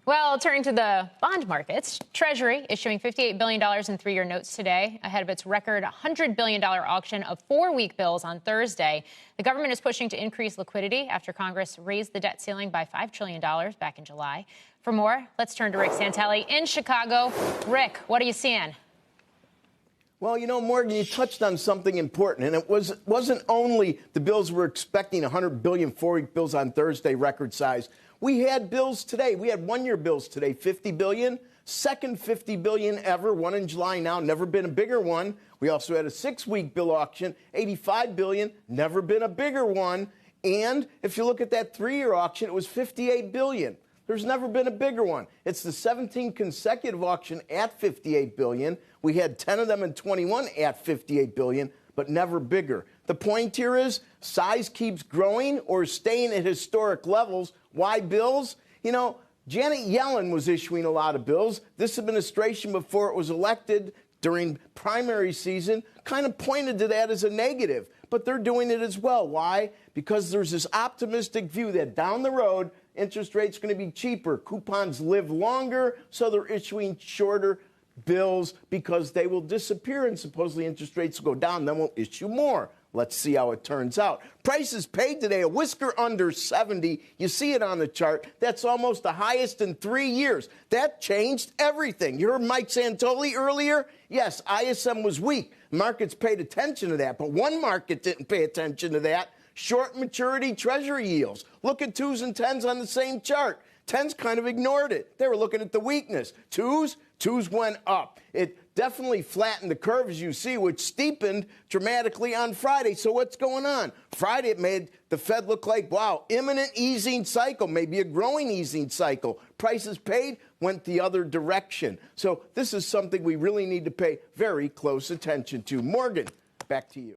Well, turning to the bond markets, Treasury issuing $58 billion in three-year notes today ahead of its record $100 billion auction of four-week bills on Thursday. The government is pushing to increase liquidity after Congress raised the debt ceiling by $5 trillion back in July. For more, let's turn to Rick Santelli in Chicago. Rick, what are you seeing? Well, you know, Morgan, you touched on something important, and it wasn't only the bills we're expecting, $100 billion four-week bills on Thursday, record size. We had bills today. We had one-year bills today, $50 billion, second $50 billion ever, one in July now, never been a bigger one. We also had a six-week bill auction, $85 billion, never been a bigger one. And if you look at that three-year auction, it was $58 billion. There's never been a bigger one. It's the 17th consecutive auction at $58 billion. We had 10 of them in 21 at $58 billion, but never bigger. The point here is size keeps growing or staying at historic levels. Why bills? You know, Janet Yellen was issuing a lot of bills. This administration, before it was elected during primary season, kind of pointed to that as a negative. But they're doing it as well. Why? Because there's this optimistic view that down the road, interest rates are going to be cheaper. Coupons live longer, so they're issuing shorter bills because they will disappear and supposedly interest rates will go down. Then we'll issue more. Let's see how it turns out. Prices paid today, a whisker under 70. You see it on the chart. That's almost the highest in 3 years. That changed everything. You heard Mike Santelli earlier? Yes, ISM was weak. Markets paid attention to that, but one market didn't pay attention to that. Short maturity treasury yields. Look at 2s and 10s on the same chart. 10s kind of ignored it. They were looking at the weakness. 2s went up. It definitely flattened the curve, as you see, which steepened dramatically on Friday. So what's going on? Friday, it made the Fed look like, wow, imminent easing cycle, maybe a growing easing cycle. Prices paid went the other direction. So this is something we really need to pay very close attention to. Morgan, back to you.